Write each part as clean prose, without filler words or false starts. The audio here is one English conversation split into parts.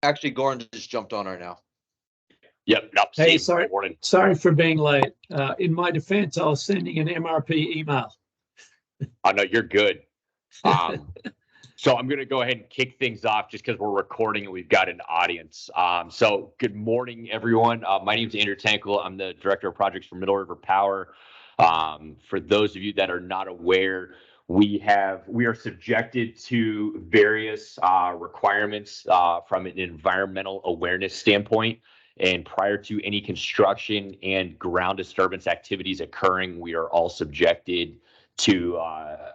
Actually, Gordon just jumped on right now. Yep. No, Hey, Steve, sorry for being late. In my defense, I was sending an MRP email. Oh, no, you're good. So I'm going to go ahead and kick things off just because we're recording and we've got an audience. So good morning, everyone. My name is Andrew Tankel. I'm the Director of Projects for Middle River Power. For those of you that are not aware, we are subjected to various requirements from an environmental awareness standpoint. And prior to any construction and ground disturbance activities occurring, we are all subjected to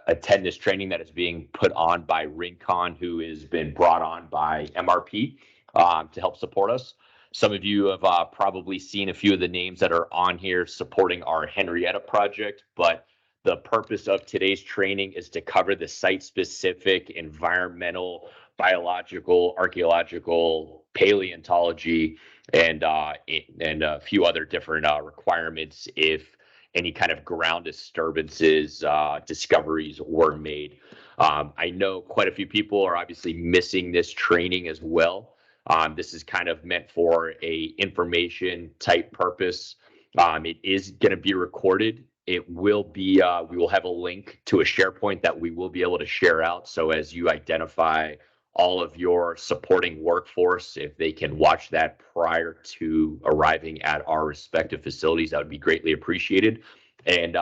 attend this training that is being put on by Rincon, who has been brought on by MRP to help support us. Some of you have probably seen a few of the names that are on here supporting our Henrietta project, but the purpose of today's training is to cover the site-specific environmental, biological, archaeological, paleontology, and a few other different requirements if any kind of ground disturbances, discoveries were made. I know quite a few people are obviously missing this training as well. This is kind of meant for a information type purpose. It is going to be recorded. It will be, we will have a link to a SharePoint that we will be able to share out. So as you identify all of your supporting workforce, if they can watch that prior to arriving at our respective facilities, that would be greatly appreciated. And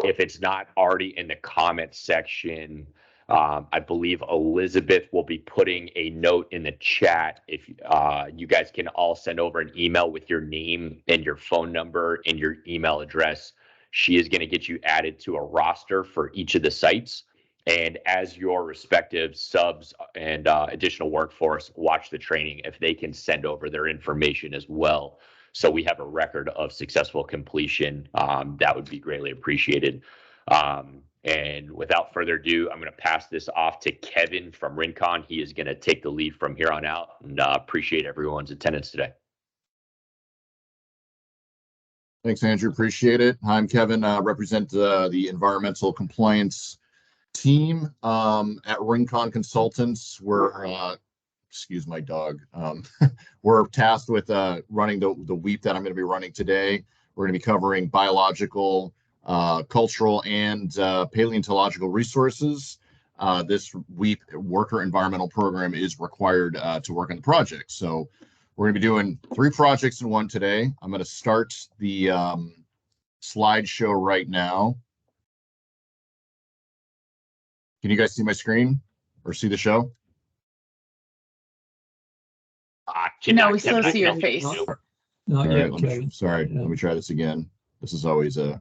if it's not already in the comment section, I believe Elizabeth will be putting a note in the chat. If you guys can all send over an email with your name and your phone number and your email address, she is going to get you added to a roster for each of the sites. And as your respective subs and additional workforce watch the training, if they can send over their information as well, so we have a record of successful completion, that would be greatly appreciated. And without further ado, I'm going to pass this off to Kevin from Rincon. He is going to take the lead from here on out, and appreciate everyone's attendance today. Thanks, Andrew. Appreciate it. Hi, I'm Kevin. Represent the environmental compliance team at Rincon Consultants. We're excuse my dog. We're tasked with running the WEAP that I'm going to be running today. We're going to be covering biological, cultural, and paleontological resources. This WEAP worker environmental program is required to work on the project. So we're going to be doing 3 projects in one today. I'm going to start the slideshow right now. Can you guys see my screen or see the show? No, we still see your face. Not yet, Kevin. Sorry, let me try this again. This is always a...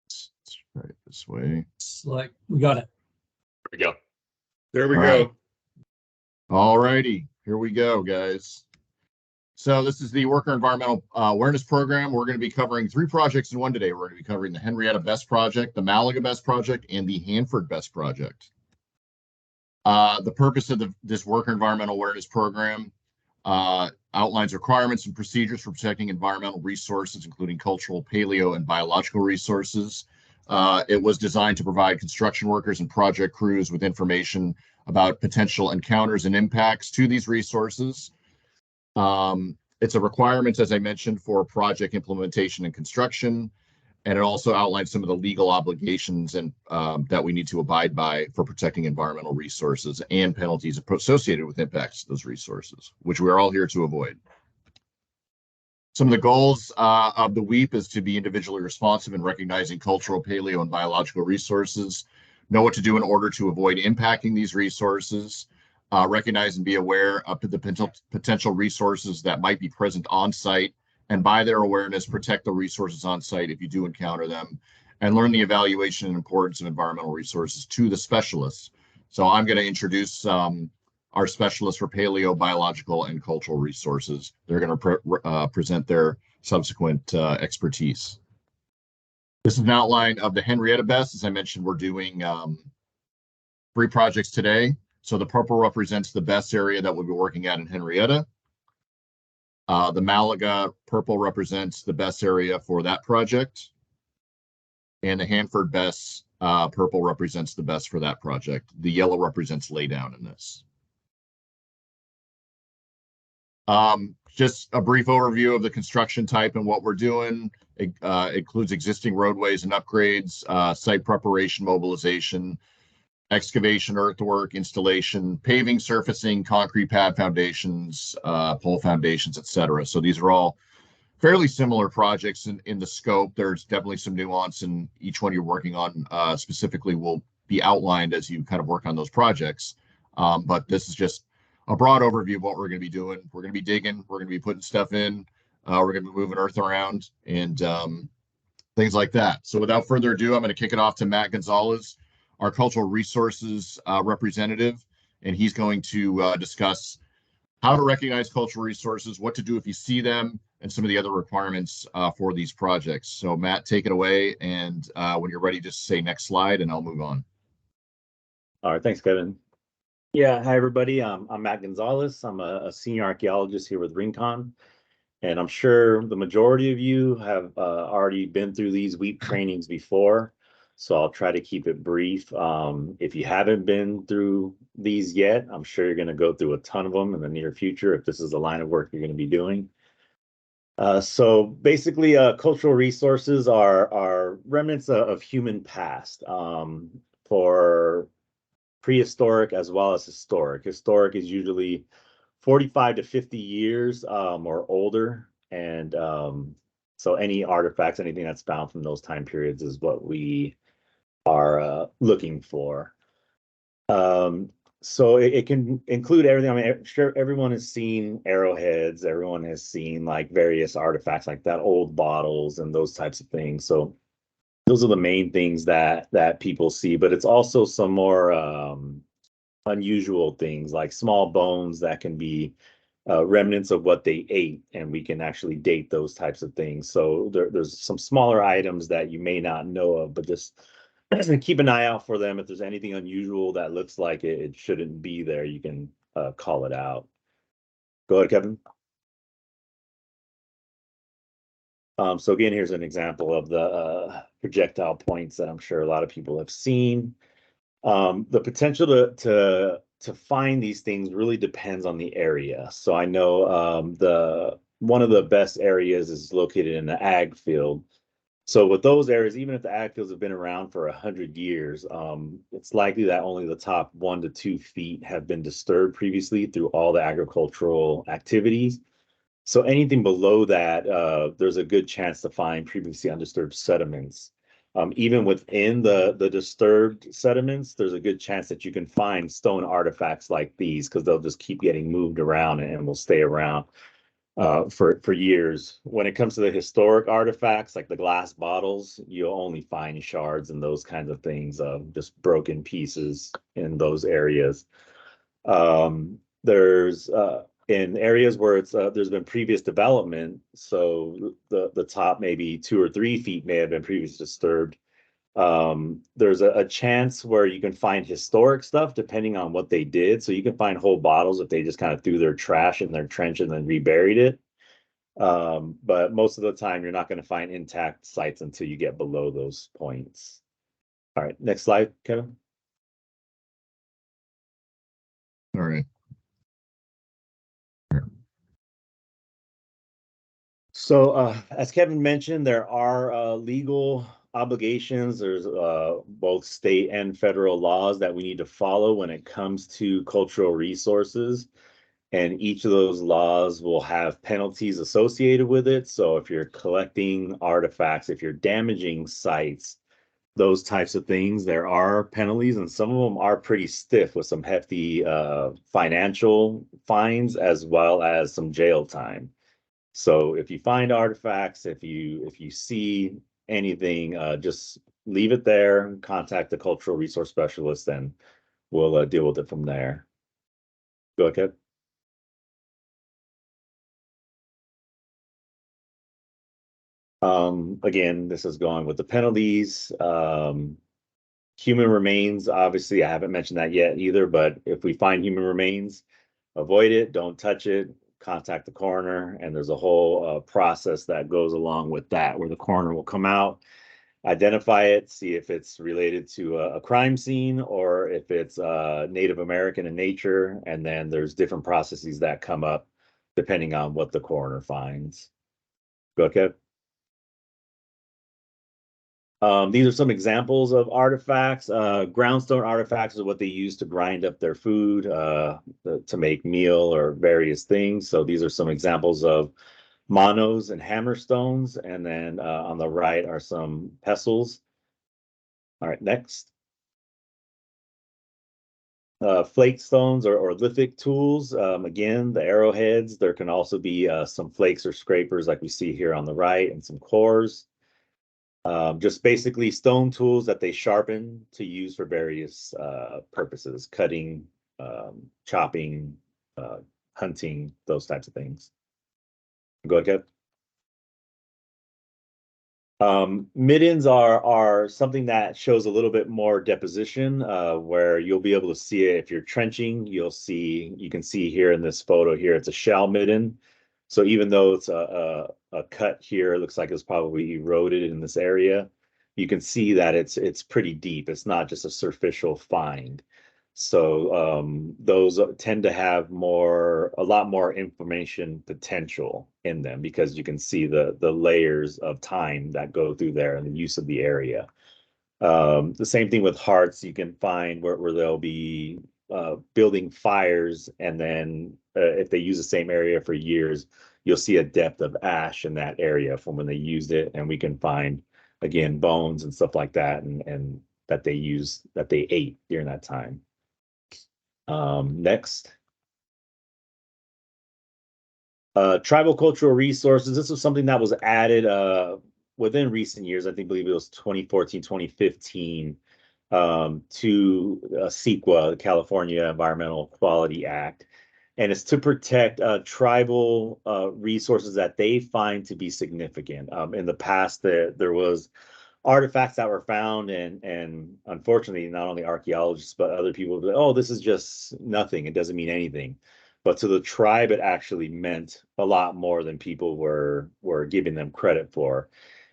Let's try it this way. It's like, we got it. There we go. There we go. All righty, here we go, guys. So this is the Worker Environmental Awareness Program. We're going to be covering 3 projects in one today. We're going to be covering the Henrietta BESS project, the Malaga BESS project, and the Hanford BESS project. The purpose of this Worker Environmental Awareness Program outlines requirements and procedures for protecting environmental resources, including cultural, paleo, and biological resources. It was designed to provide construction workers and project crews with information about potential encounters and impacts to these resources. It's a requirement, as I mentioned, for project implementation and construction, and it also outlines some of the legal obligations and that we need to abide by for protecting environmental resources and penalties associated with impacts to those resources, which we are all here to avoid. Some of the goals of the WEAP is to be individually responsive in recognizing cultural, paleo, and biological resources, know what to do in order to avoid impacting these resources, recognize and be aware of the potential resources that might be present on site, and by their awareness, protect the resources on site if you do encounter them, and learn the evaluation and importance of environmental resources to the specialists. So I'm going to introduce our specialists for paleo, biological, and cultural resources. They're going to present their subsequent expertise. This is an outline of the Henrietta BESS. As I mentioned, we're doing 3 projects today. So the purple represents the BESS area that we'll be working at in Henrietta. The Malaga purple represents the BESS area for that project. And the Hanford BESS Purple represents the BESS for that project. The yellow represents laydown in this. Just a brief overview of the construction type and what we're doing. It includes existing roadways and upgrades, site preparation, mobilization, excavation, earthwork, installation, paving, surfacing, concrete pad foundations, pole foundations, etc. So these are all fairly similar projects in the scope. There's definitely some nuance, and each one you're working on specifically will be outlined as you kind of work on those projects. But this is just a broad overview of what we're going to be doing. We're going to be digging. We're going to be putting stuff in. We're going to be moving earth around and things like that. So without further ado, I'm going to kick it off to Matt Gonzalez, our cultural resources representative, and he's going to discuss how to recognize cultural resources, what to do if you see them, and some of the other requirements for these projects. So Matt, take it away, and when you're ready, just say next slide, and I'll move on. All right, thanks, Kevin. Yeah, hi everybody. I'm Matt Gonzalez. I'm a senior archaeologist here with Rincon, and I'm sure the majority of you have already been through these WEAP trainings before, so I'll try to keep it brief. If you haven't been through these yet, I'm sure you're going to go through a ton of them in the near future if this is the line of work you're going to be doing. So basically, cultural resources are remnants of human past for prehistoric as well as historic. Historic is usually 45 to 50 years or older. And so any artifacts, anything that's found from those time periods is what we are looking for. So it can include everything. I mean, I'm sure everyone has seen arrowheads. Everyone has seen like various artifacts like that, old bottles and those types of things. So those are the main things that people see, but it's also some more unusual things like small bones that can be remnants of what they ate, and we can actually date those types of things. So there's some smaller items that you may not know of, but just keep an eye out for them. If there's anything unusual that looks like it shouldn't be there, you can call it out. Go ahead, Kevin. So again, here's an example of the projectile points that I'm sure a lot of people have seen. The potential to find these things really depends on the area. So I know one of the best areas is located in the ag field. So with those areas, even if the ag fields have been around for 100 years, it's likely that only the top 1 to 2 feet have been disturbed previously through all the agricultural activities. So anything below that, there's a good chance to find previously undisturbed sediments. Even within the disturbed sediments, there's a good chance that you can find stone artifacts like these because they'll just keep getting moved around and will stay around for years. When it comes to the historic artifacts, like the glass bottles, you'll only find shards and those kinds of things, just broken pieces in those areas. There's in areas where it's there's been previous development, so the top maybe 2 or 3 feet may have been previously disturbed. There's a chance where you can find historic stuff depending on what they did. So you can find whole bottles if they just kind of threw their trash in their trench and then reburied it. But most of the time, you're not going to find intact sites until you get below those points. All right, next slide, Kevin. All right. So as Kevin mentioned, there are legal obligations. There's both state and federal laws that we need to follow when it comes to cultural resources. And each of those laws will have penalties associated with it. So if you're collecting artifacts, if you're damaging sites, those types of things, there are penalties, and some of them are pretty stiff with some hefty financial fines as well as some jail time. So if you find artifacts, if you see anything, just leave it there, contact the cultural resource specialist, and we'll deal with it from there. Go ahead, Kev. Again, this is going with the penalties. Human remains, obviously, I haven't mentioned that yet either, but if we find human remains, avoid it, don't touch it, contact the coroner, and there's a whole process that goes along with that, where the coroner will come out identify it, see if it's related to a crime scene or if it's Native American in nature, and then there's different processes that come up depending on what the coroner finds. Go ahead. These are some examples of artifacts. Groundstone artifacts is what they use to grind up their food, to make meal or various things. So these are some examples of monos and hammerstones. And then on the right are some pestles. All right, next. Flake stones or lithic tools. Again, the arrowheads. There can also be some flakes or scrapers like we see here on the right, and some cores. Just basically stone tools that they sharpen to use for various purposes, cutting, chopping, hunting, those types of things. Go ahead. Middens are something that shows a little bit more deposition, where you'll be able to see it if you're trenching. You can see here in this photo here, it's a shell midden. So even though it's a cut here, it looks like it's probably eroded in this area, you can see that it's pretty deep. It's not just a superficial find. So those tend to have a lot more information potential in them, because you can see the layers of time that go through there and the use of the area. The same thing with hearts. You can find where they'll be building fires, and then if they use the same area for years, you'll see a depth of ash in that area from when they used it, and we can find again bones and stuff like that, and that they ate during that time. Next. Tribal cultural resources. This was something that was added within recent years. I believe it was 2014, 2015, to CEQA, the California Environmental Quality Act. And it's to protect tribal resources that they find to be significant. In the past, there was artifacts that were found, and unfortunately, not only archaeologists, but other people would be like, oh, this is just nothing. It doesn't mean anything. But to the tribe, it actually meant a lot more than people were giving them credit for.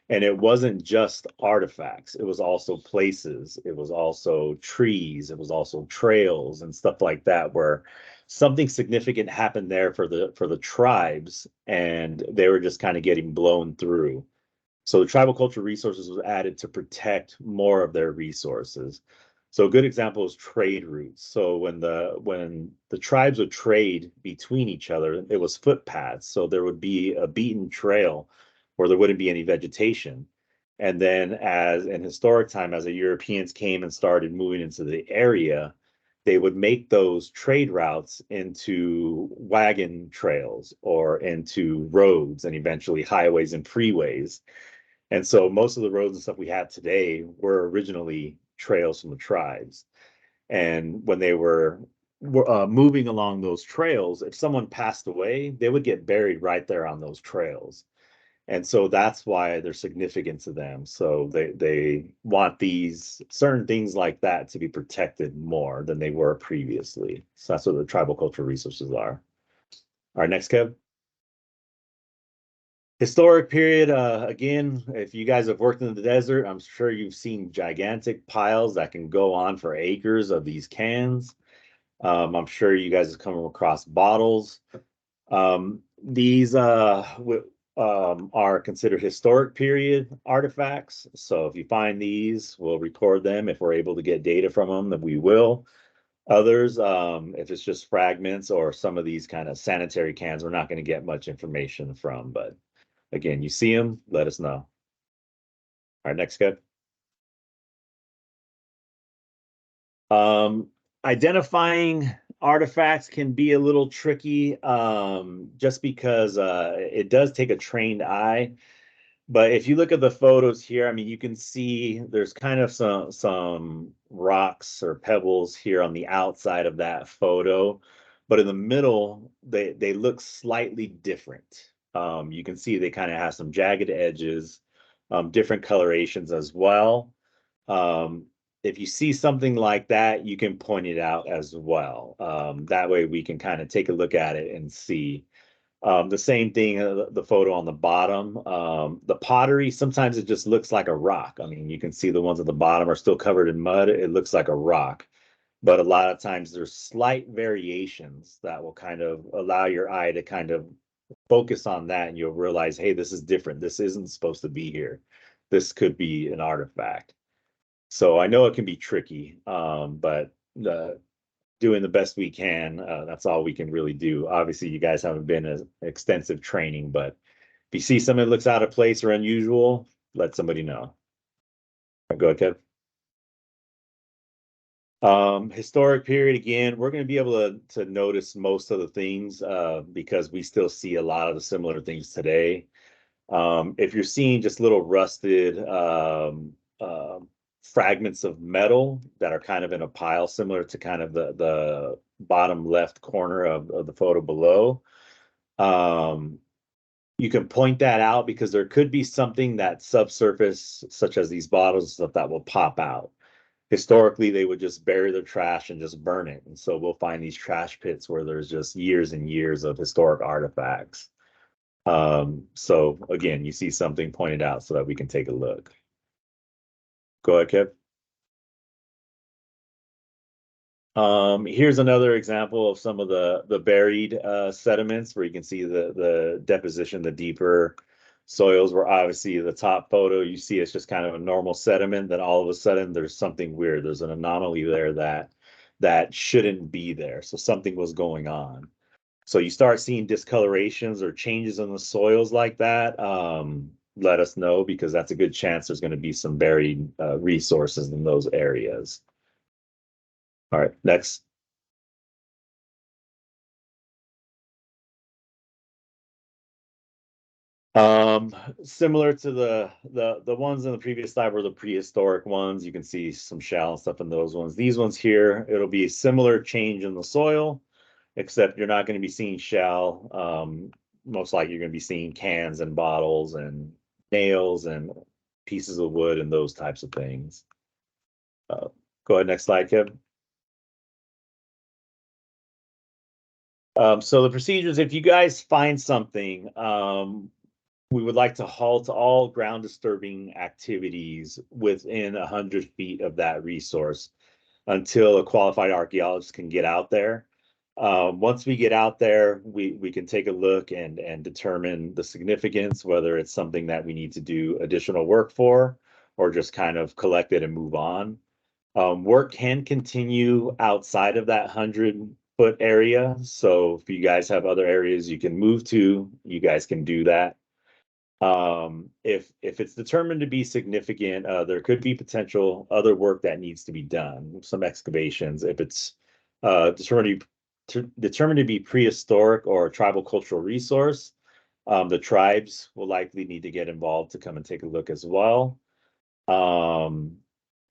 And it wasn't just artifacts. It was also places. It was also trees. It was also trails and stuff like that, where something significant happened there for the tribes, and they were just kind of getting blown through. So the tribal cultural resources was added to protect more of their resources. So a good example is trade routes. So when the tribes would trade between each other, it was footpaths. So there would be a beaten trail where there wouldn't be any vegetation. And then as in historic time, as the Europeans came and started moving into the area, they would make those trade routes into wagon trails or into roads, and eventually highways and freeways. And so most of the roads and stuff we have today were originally trails from the tribes. And when they were moving along those trails, if someone passed away, they would get buried right there on those trails. And so that's why they're significant to them. So they want these certain things like that to be protected more than they were previously. So that's what the tribal cultural resources are. All right, next, Kev. Historic period, again, if you guys have worked in the desert, I'm sure you've seen gigantic piles that can go on for acres of these cans. I'm sure you guys have come across bottles. These are considered historic period artifacts. So if you find these, we'll record them. If we're able to get data from them, then we will. Others, if it's just fragments or some of these kind of sanitary cans, we're not going to get much information from, but again, you see them, let us know. All right, next, Kev. Identifying artifacts can be a little tricky, just because it does take a trained eye. But if you look at the photos here, I mean, you can see there's kind of some rocks or pebbles here on the outside of that photo, but in the middle, they look slightly different. You can see they kind of have some jagged edges, different colorations as well. If you see something like that, you can point it out as well. That way we can kind of take a look at it and see. The same thing, the photo on the bottom, the pottery, sometimes it just looks like a rock. I mean, you can see the ones at the bottom are still covered in mud. It looks like a rock, but a lot of times there's slight variations that will kind of allow your eye to kind of focus on that, and you'll realize, hey, this is different. This isn't supposed to be here. This could be an artifact. So I know it can be tricky, but doing the best we can, that's all we can really do. Obviously, you guys haven't been as extensive training, but if you see something that looks out of place or unusual, let somebody know. Go ahead, Kev. Historic period, again, we're going to be able to notice most of the things because we still see a lot of the similar things today. If you're seeing just little rusted fragments of metal that are kind of in a pile, similar to kind of the bottom left corner of the photo below, you can point that out because there could be something that subsurface, such as these bottles and stuff, that will pop out. Historically, they would just bury their trash and just burn it. And so we'll find these trash pits where there's just years and years of historic artifacts. So again, you see something pointed out so that we can take a look. Go ahead, Kev. Here's another example of some of the buried sediments where you can see the deposition, the deeper soils, where obviously the top photo you see it's just kind of a normal sediment. Then all of a sudden there's something weird. There's an anomaly there that shouldn't be there. So something was going on. So you start seeing discolorations or changes in the soils like that. Let us know, because that's a good chance there's going to be some buried resources in those areas. All right, next. Similar to the ones in the previous slide were the prehistoric ones. You can see some shell and stuff in those ones. These ones here, it'll be a similar change in the soil, except you're not going to be seeing shell. Most likely you're going to be seeing cans and bottles and nails and pieces of wood and those types of things. Go ahead, next slide, Kevin. So the procedures, if you guys find something, we would like to halt all ground disturbing activities within 100 feet of that resource until a qualified archaeologist can get out there. Once we get out there, we can take a look and determine the significance, whether it's something that we need to do additional work for, or just kind of collect it and move on. Work can continue outside of that 100-foot area. So if you guys have other areas you can move to, you guys can do that. If it's determined to be significant, there could be potential other work that needs to be done, some excavations. If it's determined to be prehistoric or tribal cultural resource, the tribes will likely need to get involved to come and take a look as well.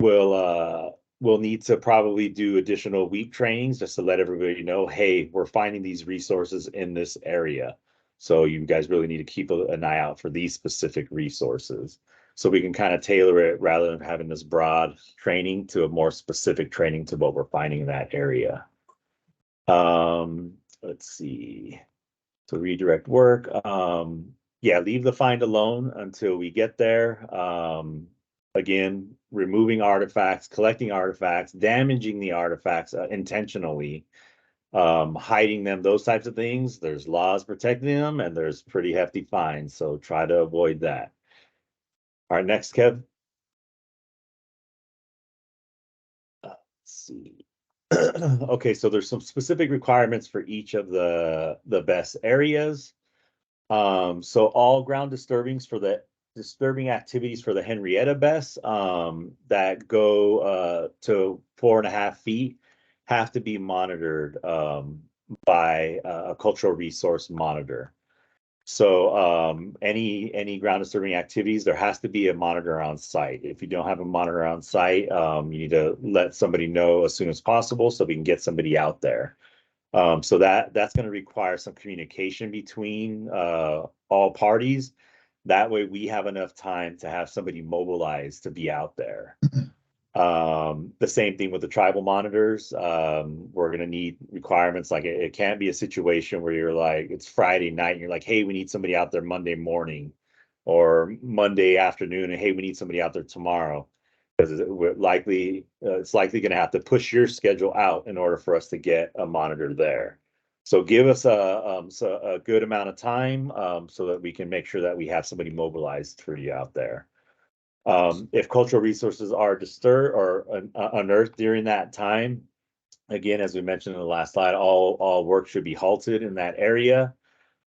We'll need to probably do additional WEAP trainings just to let everybody know, hey, we're finding these resources in this area. So you guys really need to keep an eye out for these specific resources. So we can kind of tailor it rather than having this broad training to a more specific training to what we're finding in that area. Let's see. So redirect work. Yeah, leave the find alone until we get there. Again, removing artifacts, collecting artifacts, damaging the artifacts intentionally, hiding them, those types of things. There's laws protecting them, and there's pretty hefty fines. So try to avoid that. All right, next, Kev. Let's see. Okay, so there's some specific requirements for each of the BESS areas. So all ground disturbing activities for the Henrietta BESS that go to 4.5 feet have to be monitored by a cultural resource monitor. So any ground disturbing activities, there has to be a monitor on site. If you don't have a monitor on site, you need to let somebody know as soon as possible so we can get somebody out there. So that's going to require some communication between all parties. That way we have enough time to have somebody mobilized to be out there. The same thing with the tribal monitors. We're going to need requirements. Like it can't be a situation where you're like, it's Friday night and you're like, hey, we need somebody out there Monday morning or Monday afternoon. And hey, we need somebody out there tomorrow. Because it's likely going to have to push your schedule out in order for us to get a monitor there. So give us a good amount of time so that we can make sure that we have somebody mobilized for you out there. If cultural resources are disturbed or unearthed during that time, again, as we mentioned in the last slide, all work should be halted in that area.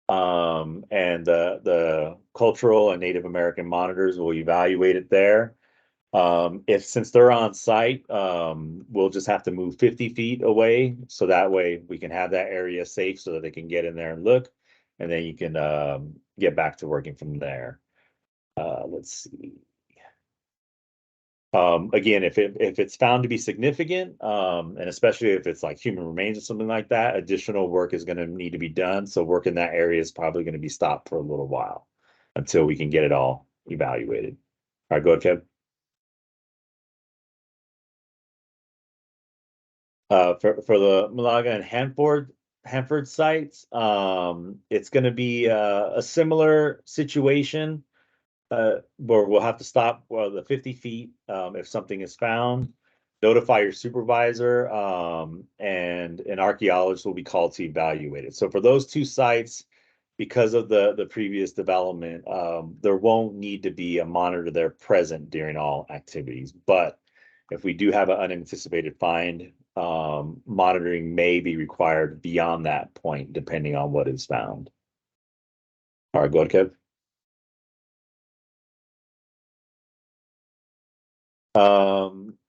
And the cultural and Native American monitors will evaluate it there. Since they're on site, we'll just have to move 50 feet away. So that way we can have that area safe so that they can get in there and look, and then you can get back to working from there. Let's see. Again, if it's found to be significant, and especially if it's like human remains or something like that, additional work is going to need to be done. So work in that area is probably going to be stopped for a little while until we can get it all evaluated. All right, go ahead, Kev. For the Malaga and Hanford sites, it's going to be a similar situation. Where we'll have to stop the 50 feet if something is found, notify your supervisor, and an archaeologist will be called to evaluate it. So for those two sites, because of the previous development, there won't need to be a monitor there present during all activities. But if we do have an unanticipated find, monitoring may be required beyond that point, depending on what is found. All right, go ahead, Kev.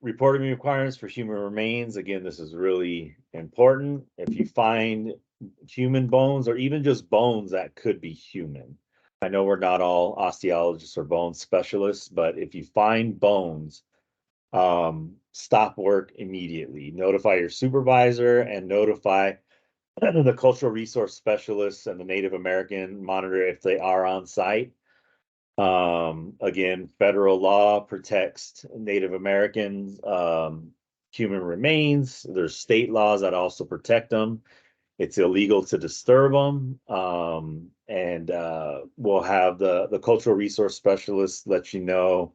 Reporting requirements for human remains. Again, this is really important. If you find human bones or even just bones that could be human, I know we're not all osteologists or bone specialists, but if you find bones, stop work immediately. Notify your supervisor and notify the cultural resource specialists and the Native American monitor if they are on site. Again, federal law protects Native Americans, human remains. There's state laws that also protect them. It's illegal to disturb them. And we'll have the cultural resource specialists let you know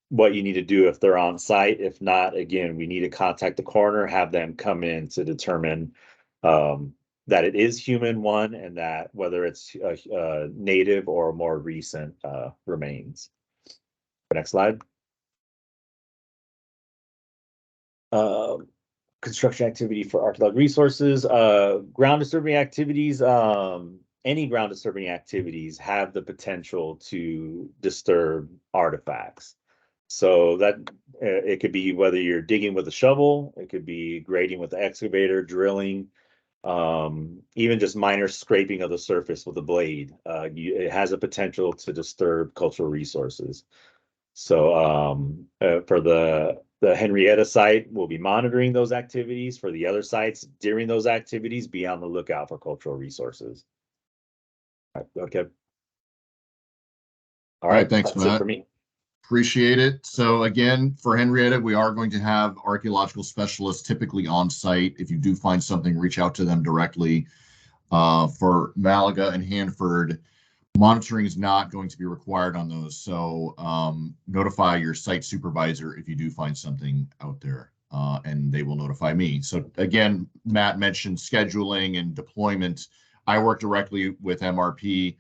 what you need to do if they're on site. If not, again, we need to contact the coroner, have them come in to determine that it is human, one, and that whether it's native or more recent remains. Next slide. Construction activity for archaeological resources. Ground disturbing activities. Any ground disturbing activities have the potential to disturb artifacts. So that it could be whether you're digging with a shovel, it could be grading with the excavator, drilling, even just minor scraping of the surface with a blade. It has a potential to disturb cultural resources. So for the Henrietta site, we'll be monitoring those activities. For the other sites, during those activities, be on the lookout for cultural resources. All right, okay. All right, thanks, that's Matt. it for me. Appreciate it. So again, for Henrietta, we are going to have archaeological specialists typically on site. If you do find something, reach out to them directly. For Malaga and Hanford, monitoring is not going to be required on those. So notify your site supervisor if you do find something out there, and they will notify me. So again, Matt mentioned scheduling and deployment. I work directly with MRP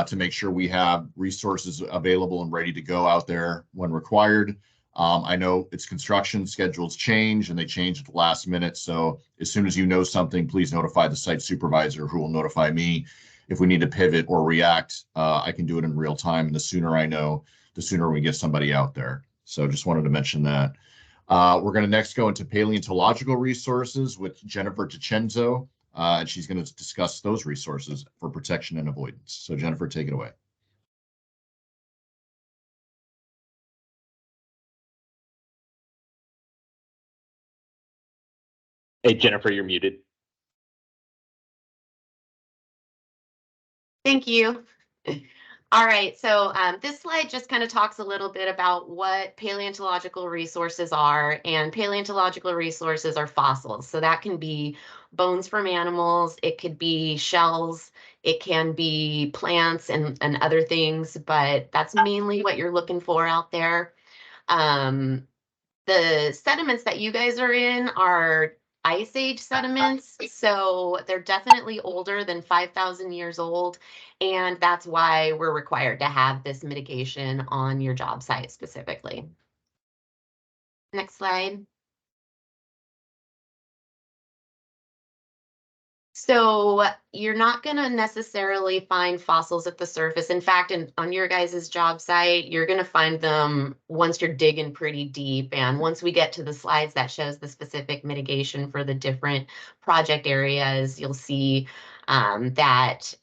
to make sure we have resources available and ready to go out there when required. I know it's construction, schedules change and they change at the last minute. So as soon as you know something, please notify the site supervisor, who will notify me. If we need to pivot or react, I can do it in real time. And the sooner I know, the sooner we get somebody out there. So just wanted to mention that. We're going to next go into paleontological resources with Jennifer DiCenzo. And she's going to discuss those resources for protection and avoidance. So Jennifer, take it away. Hey, Jennifer, you're muted. Thank you. All right, so this slide just kind of talks a little bit about what paleontological resources are, and paleontological resources are fossils. So that can be bones from animals, it could be shells, it can be plants and other things, but that's mainly what you're looking for out there. The sediments that you guys are in are Ice Age sediments, so they're definitely older than 5,000 years old, and that's why we're required to have this mitigation on your job site specifically. Next slide. So you're not going to necessarily find fossils at the surface. In fact, on your guys' job site, you're going to find them once you're digging pretty deep. And once we get to the slides that shows the specific mitigation for the different project areas, you'll see that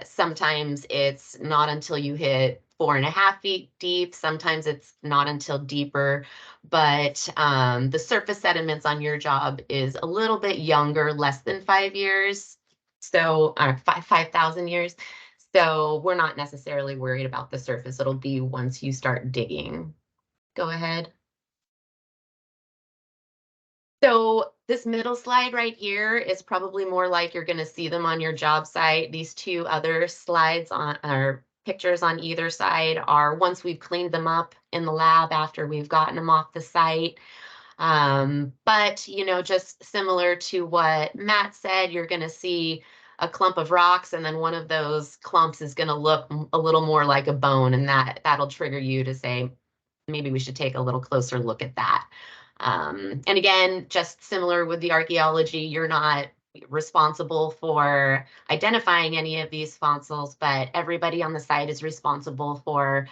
sometimes it's not until you hit 4.5 feet deep. Sometimes it's not until deeper, but the surface sediments on your job is a little bit younger, less than 5 years. So 5,000 years. So we're not necessarily worried about the surface. It'll be once you start digging. Go ahead. So this middle slide right here is probably more like you're going to see them on your job site. These two other slides on our pictures on either side are once we've cleaned them up in the lab after we've gotten them off the site. But, you know, just similar to what Matt said, you're going to see a clump of rocks, and then one of those clumps is going to look a little more like a bone, and that'll trigger you to say, maybe we should take a little closer look at that. And again, just similar with the archaeology, you're not responsible for identifying any of these fossils, but everybody on the site is responsible for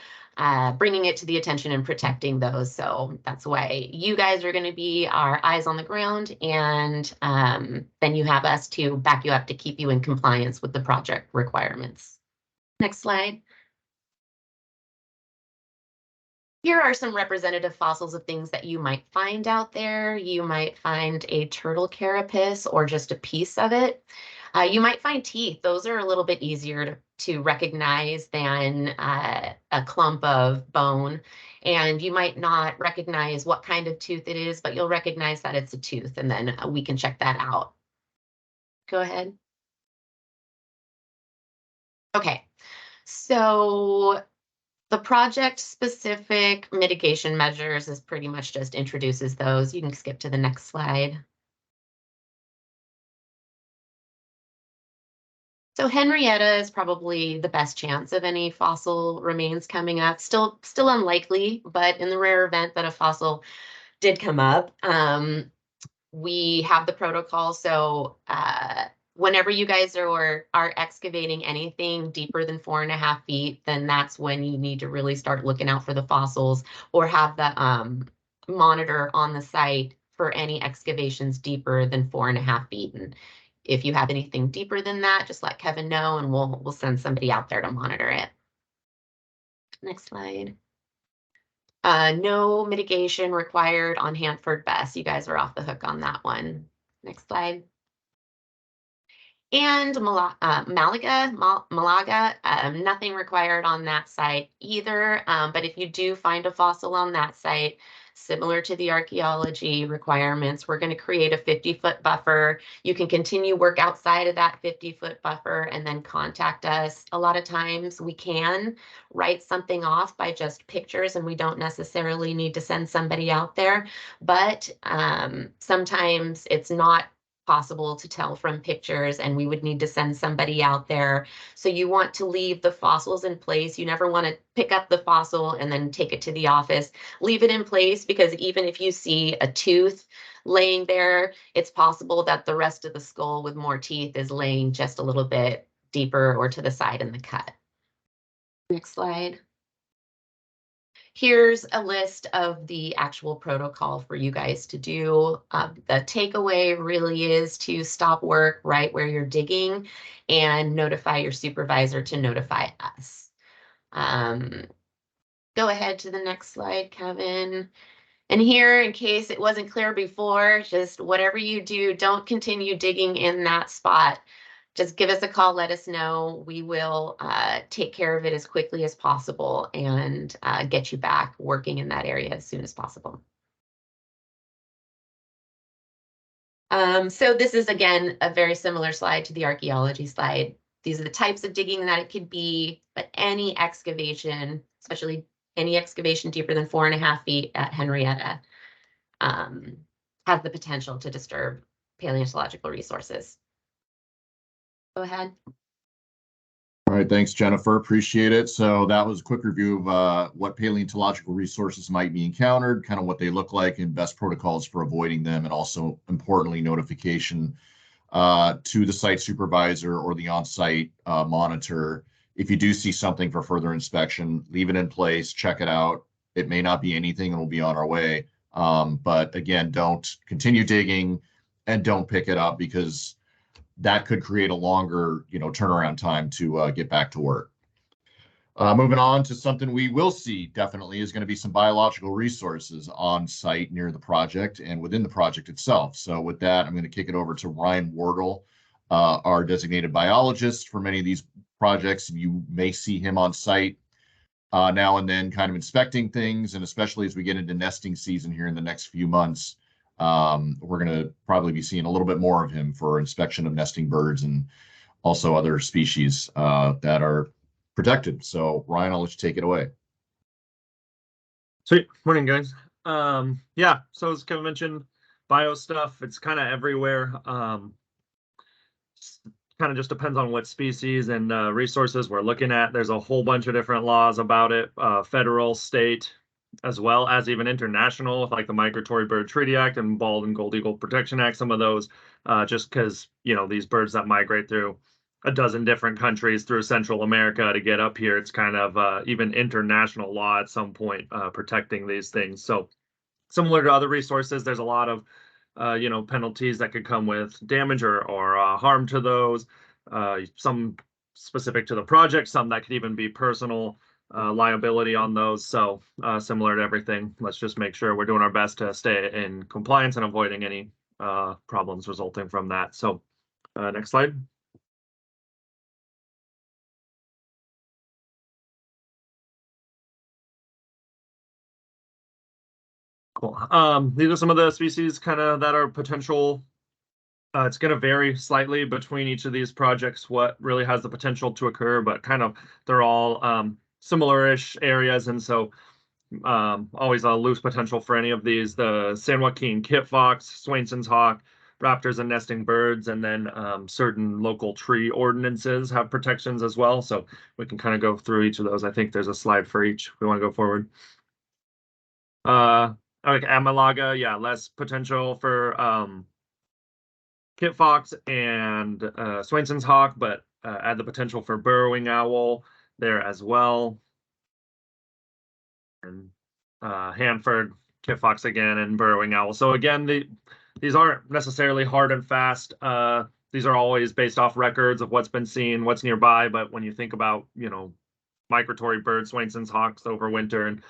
bringing it to the attention and protecting those. So that's why you guys are going to be our eyes on the ground, and then you have us to back you up to keep you in compliance with the project requirements. Next slide. Here are some representative fossils of things that you might find out there. You might find a turtle carapace or just a piece of it. You might find teeth. Those are a little bit easier to recognize than a clump of bone. And you might not recognize what kind of tooth it is, but you'll recognize that it's a tooth, and then we can check that out. Go ahead. Okay, so the project-specific mitigation measures is pretty much just introduces those. You can skip to the next slide. So Henrietta is probably the best chance of any fossil remains coming up. Still unlikely, but in the rare event that a fossil did come up, we have the protocol. So whenever you guys are excavating anything deeper than 4.5 feet, then that's when you need to really start looking out for the fossils, or have the monitor on the site for any excavations deeper than 4.5 feet. And if you have anything deeper than that, just let Kevin know, and we'll send somebody out there to monitor it. Next slide. No mitigation required on Hanford BESS. You guys are off the hook on that one. Next slide. And Malaga, nothing required on that site either. But if you do find a fossil on that site, similar to the archaeology requirements, we're going to create a 50-foot buffer. You can continue work outside of that 50-foot buffer and then contact us. A lot of times we can write something off by just pictures, and we don't necessarily need to send somebody out there. But sometimes it's not possible to tell from pictures, and we would need to send somebody out there. So you want to leave the fossils in place. You never want to pick up the fossil and then take it to the office. Leave it in place, because even if you see a tooth laying there, it's possible that the rest of the skull with more teeth is laying just a little bit deeper or to the side in the cut. Next slide. Here's a list of the actual protocol for you guys to do. The takeaway really is to stop work right where you're digging and notify your supervisor to notify us. Go ahead to the next slide, Kevin. And here, in case it wasn't clear before, just whatever you do, don't continue digging in that spot. just give us a call, let us know. We will take care of it as quickly as possible and get you back working in that area as soon as possible. So this is, again, a very similar slide to the archaeology slide. These are the types of digging that it could be, but any excavation, especially any excavation deeper than 4.5 feet at Henrietta, has the potential to disturb paleontological resources. Go ahead. All right, thanks, Jennifer. Appreciate it. So that was a quick review of what paleontological resources might be encountered, kind of what they look like, and best protocols for avoiding them, and also, importantly, notification to the site supervisor or the on-site monitor. If you do see something for further inspection, leave it in place, check it out. It may not be anything and we'll be on our way. But again, don't continue digging and don't pick it up, because that could create a longer, turnaround time to get back to work. Moving on to something we will see definitely is going to be some biological resources on site near the project and within the project itself. So with that, I'm going to kick it over to Ryan Wardle, our designated biologist for many of these projects. You may see him on site now and then, kind of inspecting things, and especially as we get into nesting season here in the next few months, we're going to probably be seeing a little bit more of him for inspection of nesting birds and also other species that are protected. So Ryan, I'll let you take it away. Sweet. Morning, guys. Yeah, so as Kevin mentioned, bio stuff, it's kind of everywhere. Kind of just depends on what species and resources we're looking at. There's a whole bunch of different laws about it, federal, state, as well as even international, like the Migratory Bird Treaty Act and Bald and Gold Eagle Protection Act, some of those, just because, these birds that migrate through a dozen different countries through Central America to get up here, it's kind of even international law at some point protecting these things. So similar to other resources, there's a lot of penalties that could come with damage or harm to those, some specific to the project, some that could even be personal liability on those. So similar to everything, let's just make sure we're doing our best to stay in compliance and avoiding any problems resulting from that. So next slide. Cool. These are some of the species kind of that are potential. It's going to vary slightly between each of these projects, what really has the potential to occur, but kind of they're all similar-ish areas. And so always a loose potential for any of these. The San Joaquin kit fox, Swainson's hawk, raptors and nesting birds, and then certain local tree ordinances have protections as well. So we can kind of go through each of those. I think there's a slide for each if we want to go forward. Like Malaga, yeah, less potential for kit fox and Swainson's hawk, but add the potential for burrowing owl there as well. And Hanford, kit fox again, and burrowing owl. So again, these aren't necessarily hard and fast. These are always based off records of what's been seen, what's nearby. But when you think about, migratory birds, Swainson's hawks over winter and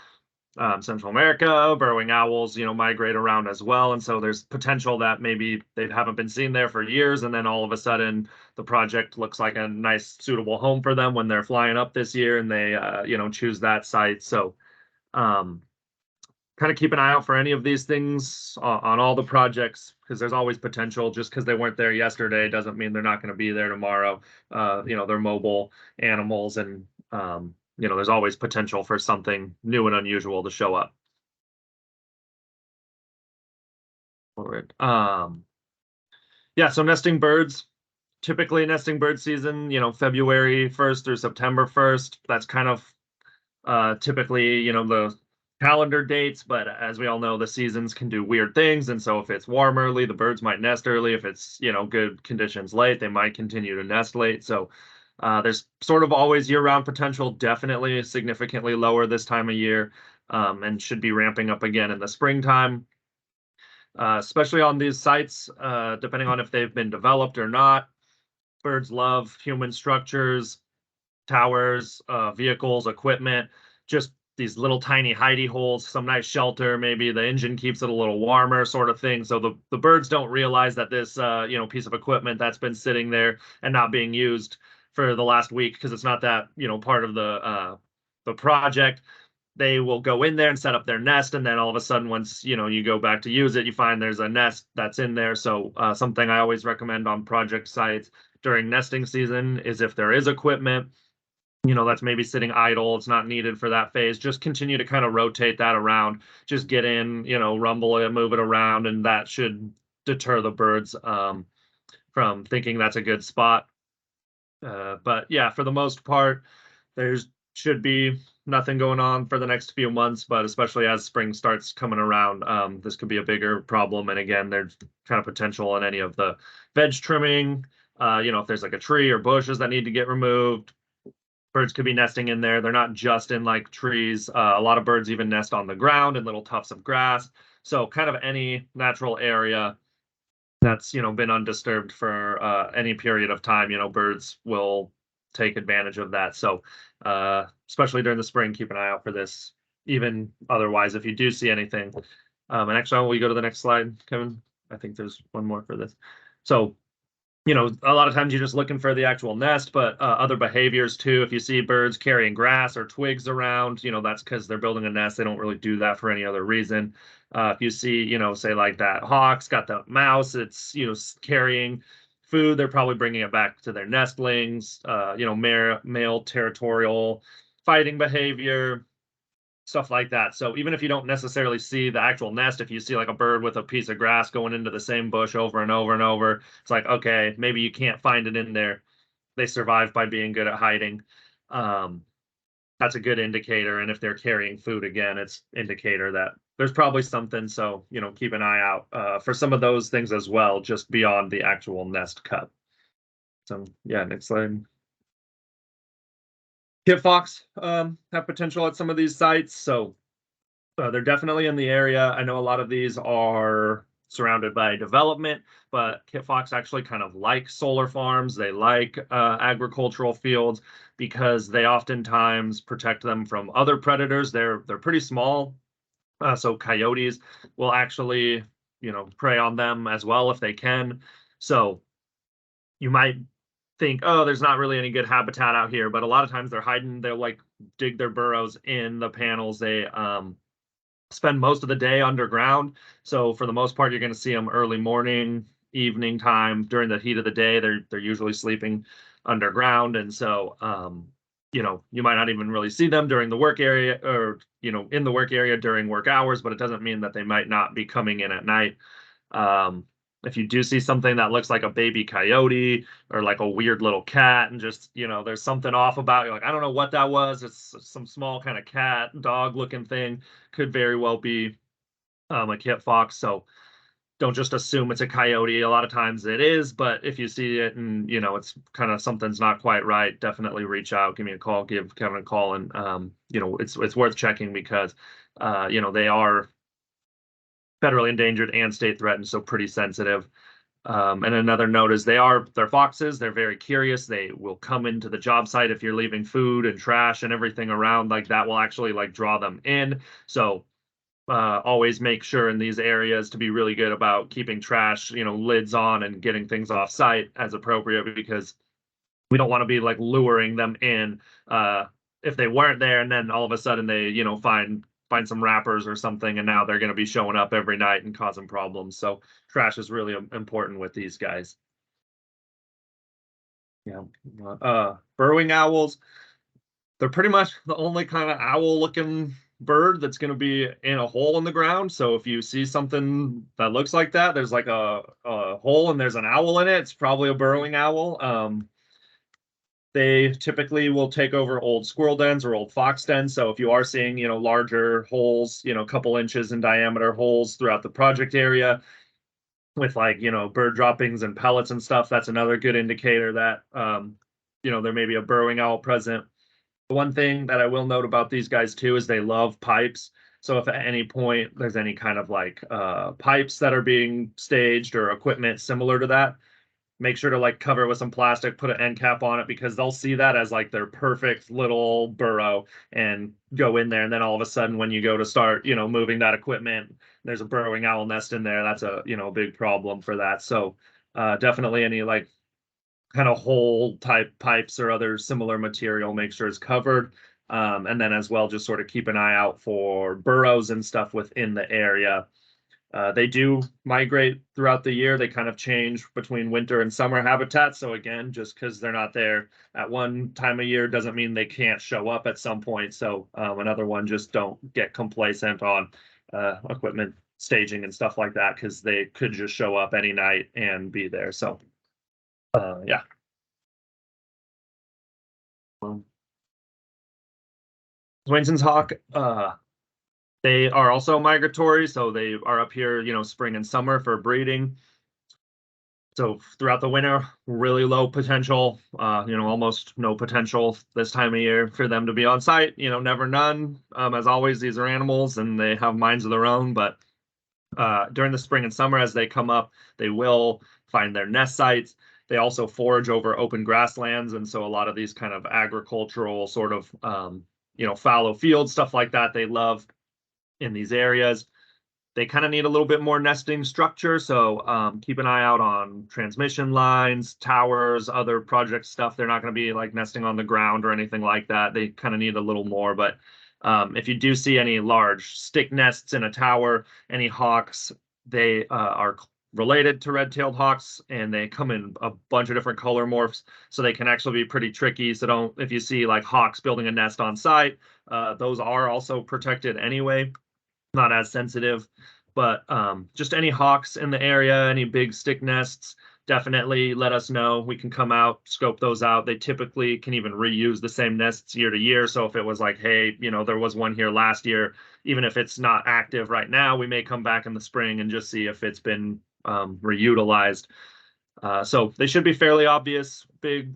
Central America, burrowing owls, migrate around as well. And so there's potential that maybe they haven't been seen there for years. And then all of a sudden the project looks like a nice, suitable home for them when they're flying up this year and they, choose that site. So kind of keep an eye out for any of these things on all the projects, because there's always potential. Just because they weren't there yesterday doesn't mean they're not going to be there tomorrow. They're mobile animals, and there's always potential for something new and unusual to show up. Forward. Yeah, so nesting birds, typically nesting bird season, February 1st through September 1st. That's kind of typically, the calendar dates, but as we all know, the seasons can do weird things. And so if it's warm early, the birds might nest early. If it's, good conditions late, they might continue to nest late. So there's sort of always year-round potential, definitely significantly lower this time of year, and should be ramping up again in the springtime, especially on these sites, depending on if they've been developed or not. Birds love human structures, towers, vehicles, equipment. Just these little tiny hidey holes, some nice shelter, maybe the engine keeps it a little warmer sort of thing. So the birds don't realize that this, piece of equipment that's been sitting there and not being used for the last week, because it's not that, part of the project. They will go in there and set up their nest, and then all of a sudden, once you go back to use it, you find there's a nest that's in there. So something I always recommend on project sites during nesting season is, if there is equipment that's maybe sitting idle, it's not needed for that phase, just continue to kind of rotate that around, just get in, rumble it, move it around, and that should deter the birds from thinking that's a good spot. But yeah, for the most part, there's should be nothing going on for the next few months, but especially as spring starts coming around, this could be a bigger problem. And again, there's kind of potential in any of the veg trimming, if there's like a tree or bushes that need to get removed. Birds could be nesting in there. They're not just in like trees. A lot of birds even nest on the ground in little tufts of grass. So kind of any natural area that's, been undisturbed for any period of time, birds will take advantage of that. So especially during the spring, keep an eye out for this. Even otherwise, if you do see anything. And actually, will you go to the next slide, Kevin? I think there's one more for this. So a lot of times you're just looking for the actual nest, but other behaviors too. If you see birds carrying grass or twigs around, that's because they're building a nest. They don't really do that for any other reason. If you see, say like that hawk's got the mouse, it's, carrying food, they're probably bringing it back to their nestlings. Male territorial fighting behavior, stuff like that. So even if you don't necessarily see the actual nest, if you see like a bird with a piece of grass going into the same bush over and over and over, it's like, okay, maybe you can't find it in there. They survive by being good at hiding. That's a good indicator. And if they're carrying food, again, it's indicator that there's probably something. So, keep an eye out for some of those things as well, just beyond the actual nest cut. So yeah, next slide. Kit fox have potential at some of these sites, so they're definitely in the area. I know a lot of these are surrounded by development, but kit fox actually kind of like solar farms. They like agricultural fields because they oftentimes protect them from other predators. They're pretty small, so coyotes will actually prey on them as well if they can. So you might think, oh, there's not really any good habitat out here, but a lot of times they're hiding. They'll like dig their burrows in the panels. They spend most of the day underground. So for the most part, you're going to see them early morning, evening time. During the heat of the day, they're usually sleeping underground. And so, you might not even really see them during the work area or, in the work area during work hours, but it doesn't mean that they might not be coming in at night. If you do see something that looks like a baby coyote or like a weird little cat and just, there's something off about it, you're like, I don't know what that was. It's some small kind of cat, dog looking thing, could very well be a kit fox. So don't just assume it's a coyote. A lot of times it is, but if you see it and, it's kind of something's not quite right, definitely reach out, give me a call, give Kevin a call. And, it's worth checking because, they are federally endangered and state threatened, so pretty sensitive. And another note is they're foxes. They're very curious. They will come into the job site if you're leaving food and trash and everything around, like that will actually like draw them in. So always make sure in these areas to be really good about keeping trash, lids on and getting things off site as appropriate, because we don't want to be like luring them in if they weren't there and then all of a sudden they, find some wrappers or something, and now they're going to be showing up every night and causing problems. So trash is really important with these guys. Yeah. Burrowing owls, they're pretty much the only kind of owl looking bird that's going to be in a hole in the ground. So if you see something that looks like that, there's like a hole and there's an owl in it, it's probably a burrowing owl. They typically will take over old squirrel dens or old fox dens. So if you are seeing, larger holes, a couple inches in diameter holes throughout the project area with like, bird droppings and pellets and stuff, that's another good indicator that, there may be a burrowing owl present. The one thing that I will note about these guys too is they love pipes. So if at any point there's any kind of like pipes that are being staged or equipment similar to that, make sure to like cover it with some plastic, put an end cap on it, because they'll see that as like their perfect little burrow and go in there. And then all of a sudden, when you go to start, moving that equipment, there's a burrowing owl nest in there. That's a, big problem for that. So definitely any like kind of hole type pipes or other similar material, make sure it's covered. And then as well, just sort of keep an eye out for burrows and stuff within the area. They do migrate throughout the year. They kind of change between winter and summer habitat. So again, just because they're not there at one time of year doesn't mean they can't show up at some point. So another one, just don't get complacent on equipment staging and stuff like that, because they could just show up any night and be there. So yeah. Swainson's hawk, they are also migratory, so they are up here, spring and summer for breeding. So throughout the winter, really low potential, almost no potential this time of year for them to be on site, never none. As always, these are animals and they have minds of their own, but during the spring and summer, as they come up, they will find their nest sites. They also forage over open grasslands, and so a lot of these kind of agricultural sort of, fallow fields, stuff like that, they love in these areas. They kind of need a little bit more nesting structure, so keep an eye out on transmission lines, towers, other project stuff. They're not going to be like nesting on the ground or anything like that. They kind of need a little more, but if you do see any large stick nests in a tower, any hawks, they are related to red-tailed hawks, and they come in a bunch of different color morphs, so they can actually be pretty tricky. So if you see like hawks building a nest on site, those are also protected anyway, not as sensitive. But just any hawks in the area, any big stick nests, definitely let us know. We can come out, scope those out. They typically can even reuse the same nests year to year. So if it was like, hey, there was one here last year, even if it's not active right now, we may come back in the spring and just see if it's been reutilized. So they should be fairly obvious. Big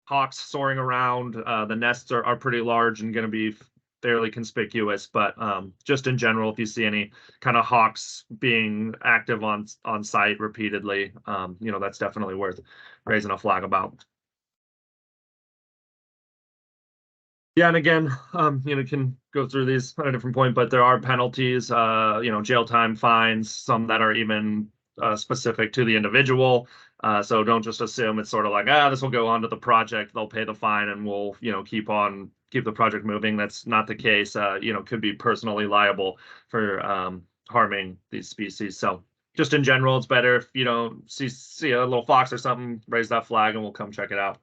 hawks soaring around. The nests are pretty large and going to be fairly conspicuous, but just in general, if you see any kind of hawks being active on site repeatedly, that's definitely worth raising a flag about. Yeah, and again, you can go through these at a different point, but there are penalties, jail time, fines, some that are even specific to the individual. So don't just assume it's sort of like, this will go on to the project, they'll pay the fine and we'll, keep the project moving. That's not the case. Could be personally liable for harming these species. So just in general, it's better if you don't see a little fox or something, raise that flag and we'll come check it out.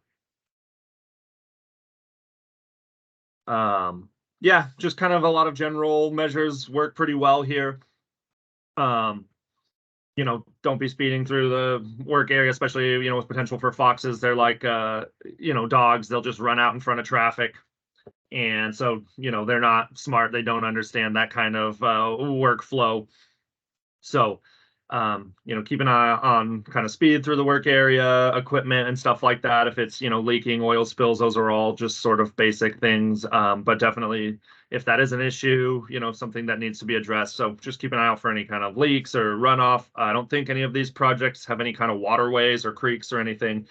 Yeah, just kind of a lot of general measures work pretty well here. Don't be speeding through the work area, especially, with potential for foxes. They're like, dogs. They'll just run out in front of traffic. And so, they're not smart. They don't understand that kind of workflow. So, keep an eye on kind of speed through the work area, equipment and stuff like that. If it's, leaking, oil spills, those are all just sort of basic things. But definitely, if that is an issue, something that needs to be addressed. So just keep an eye out for any kind of leaks or runoff. I don't think any of these projects have any kind of waterways or creeks or anything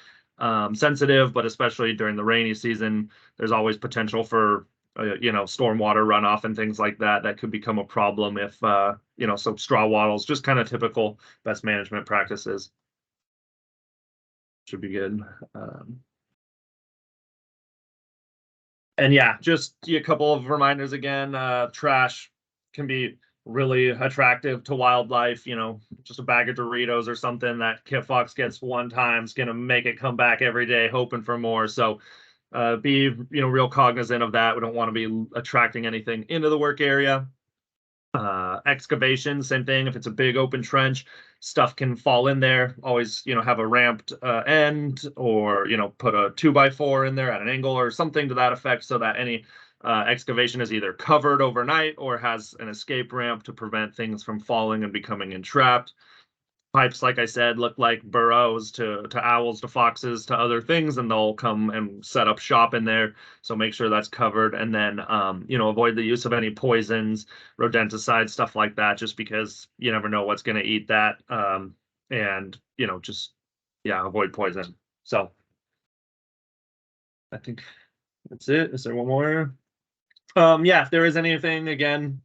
sensitive, but especially during the rainy season, there's always potential for stormwater runoff and things like that could become a problem if so straw wattles, just kind of typical best management practices. Should be good. And yeah, just a couple of reminders again. Trash can be really attractive to wildlife. Just a bag of Doritos or something that kit fox gets one time is going to make it come back every day hoping for more. So be real cognizant of that. We don't want to be attracting anything into the work area. Excavation, same thing. If it's a big open trench, stuff can fall in there. Always have a ramped end, or put a 2x4 in there at an angle or something to that effect, so that any excavation is either covered overnight or has an escape ramp to prevent things from falling and becoming entrapped. Pipes, like I said, look like burrows to owls, to foxes, to other things, and they'll come and set up shop in there. So make sure that's covered, and then avoid the use of any poisons, rodenticides, stuff like that, just because you never know what's going to eat that. And just avoid poison. So I think that's it. Is there one more? Yeah, if there is anything, again,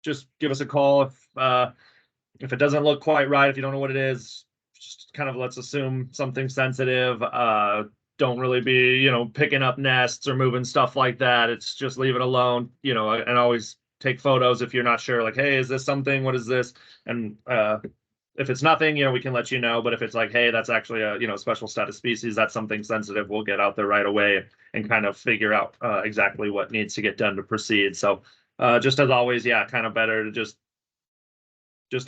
just give us a call. If it doesn't look quite right, if you don't know what it is, just kind of let's assume something sensitive. Don't really be, picking up nests or moving stuff like that. It's just leave it alone, and always take photos if you're not sure, like, hey, is this something? What is this? And if it's nothing, we can let you know. But if it's like, hey, that's actually a, special status species, that's something sensitive, we'll get out there right away and kind of figure out exactly what needs to get done to proceed. So just as always, kind of better to just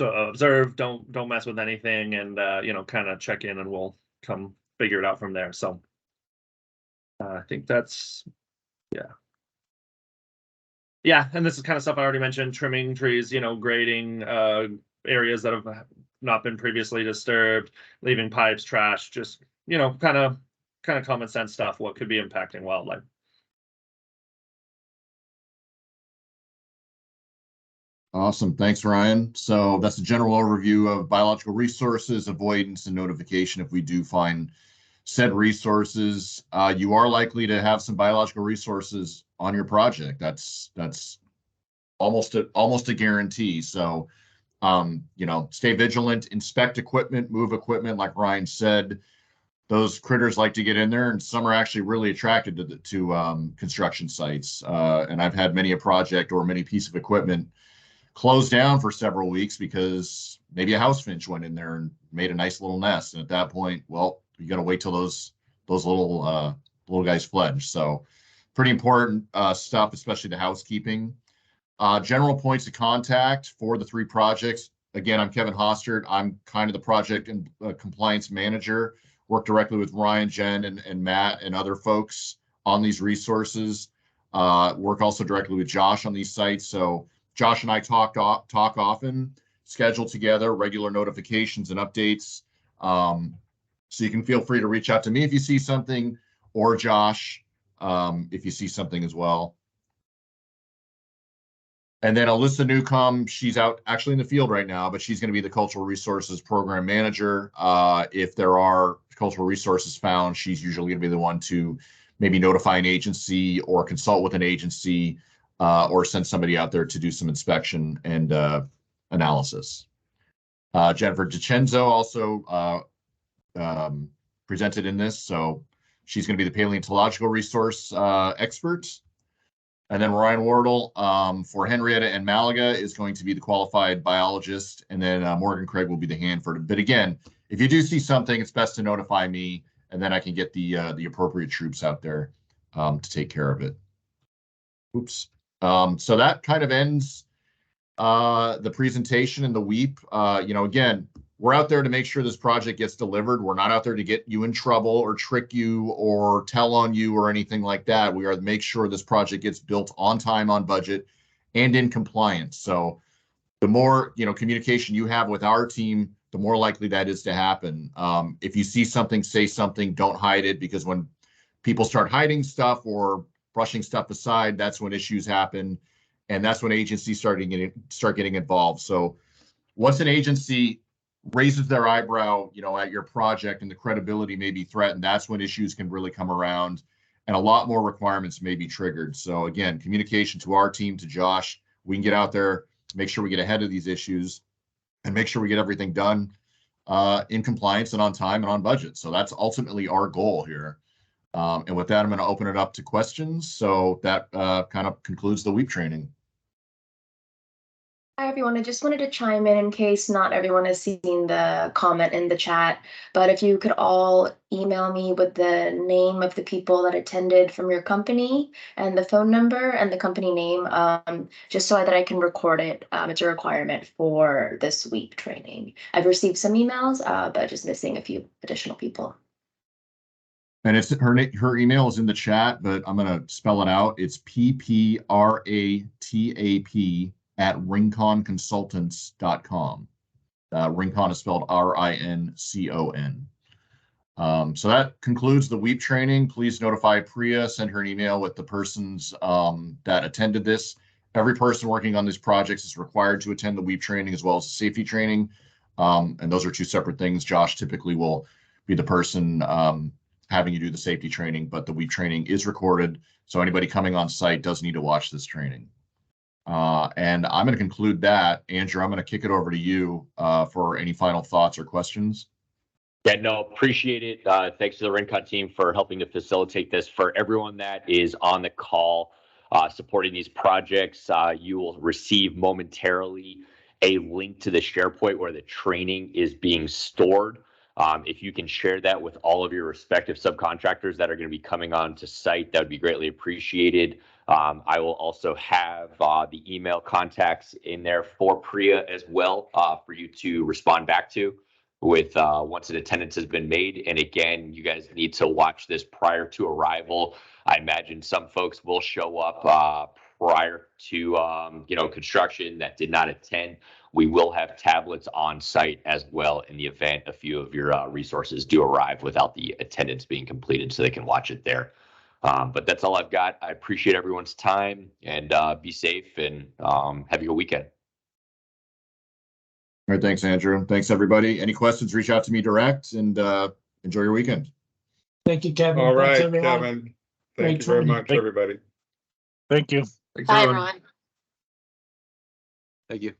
observe, don't mess with anything, and kind of check in, and we'll come figure it out from there. So I think that's and this is kind of stuff I already mentioned: trimming trees, grading areas that have not been previously disturbed, leaving pipes, trash, just kind of common sense stuff, what could be impacting wildlife. Awesome. Thanks, Ryan. So that's a general overview of biological resources, avoidance, and notification if we do find said resources. You are likely to have some biological resources on your project. That's almost a guarantee. So, stay vigilant, inspect equipment, move equipment, like Ryan said. Those critters like to get in there, and some are actually really attracted to construction sites. And I've had many a project or many piece of equipment closed down for several weeks because maybe a house finch went in there and made a nice little nest. And at that point, well, you got to wait till those little guys fledge. So pretty important stuff, especially the housekeeping. General points of contact for the 3 projects. Again, I'm Kevin Hostert. I'm kind of the project and compliance manager. Work directly with Ryan, Jen, and Matt and other folks on these resources. Work also directly with Josh on these sites. So Josh and I talk often, schedule together regular notifications and updates. So you can feel free to reach out to me if you see something, or Josh if you see something as well. And then Alyssa Newcomb, she's out actually in the field right now, but she's going to be the Cultural Resources Program Manager. If there are cultural resources found, she's usually going to be the one to maybe notify an agency or consult with an agency, or send somebody out there to do some inspection and analysis. Jennifer DiCenzo also presented in this, so she's going to be the paleontological resource expert. And then Ryan Wardle for Henrietta and Malaga is going to be the qualified biologist, and then Morgan Craig will be the Hanford. But again, if you do see something, it's best to notify me, and then I can get the appropriate troops out there to take care of it. Oops. So that kind of ends the presentation and the WEAP. Again, we're out there to make sure this project gets delivered. We're not out there to get you in trouble or trick you or tell on you or anything like that. We are to make sure this project gets built on time, on budget, and in compliance. So the more communication you have with our team, the more likely that is to happen. If you see something, say something. Don't hide it, because when people start hiding stuff or brushing stuff aside, that's when issues happen, and that's when agencies start getting involved. So once an agency raises their eyebrow, at your project and the credibility may be threatened, that's when issues can really come around and a lot more requirements may be triggered. So again, communication to our team, to Josh, we can get out there, make sure we get ahead of these issues and make sure we get everything done in compliance and on time and on budget. So that's ultimately our goal here. And with that, I'm going to open it up to questions. So that kind of concludes the WEAP training. Hi, everyone. I just wanted to chime in case not everyone has seen the comment in the chat, but if you could all email me with the name of the people that attended from your company and the phone number and the company name, just so that I can record it. It's a requirement for this WEAP training. I've received some emails, but just missing a few additional people. And it's her email is in the chat, but I'm going to spell it out. It's PPRATAP@rinconconsultants.com. Rincon is spelled RINCON. So that concludes the WEAP training. Please notify Priya, send her an email with the persons that attended this. Every person working on these projects is required to attend the WEAP training as well as the safety training. And those are 2 separate things. Josh typically will be the person having you do the safety training, but the WEAP training is recorded. So anybody coming on site does need to watch this training. And I'm going to conclude that. Andrew, I'm going to kick it over to you for any final thoughts or questions. Yeah, no, appreciate it. Thanks to the Rincon team for helping to facilitate this. For everyone that is on the call supporting these projects, you will receive momentarily a link to the SharePoint where the training is being stored. If you can share that with all of your respective subcontractors that are going to be coming on to site, that would be greatly appreciated. I will also have the email contacts in there for Priya as well for you to respond back to with once an attendance has been made. And again, you guys need to watch this prior to arrival. I imagine some folks will show up prior to construction that did not attend. We will have tablets on site as well in the event a few of your resources do arrive without the attendance being completed, so they can watch it there. But that's all I've got. I appreciate everyone's time, and be safe, and have a good weekend. All right, thanks, Andrew. Thanks, everybody. Any questions, reach out to me direct, and enjoy your weekend. Thank you, Kevin. All right, Thanks, everyone. Kevin. Great Thank you very training. much, everybody. Thank you. Thanks, Bye, everyone. everyone. Thank you.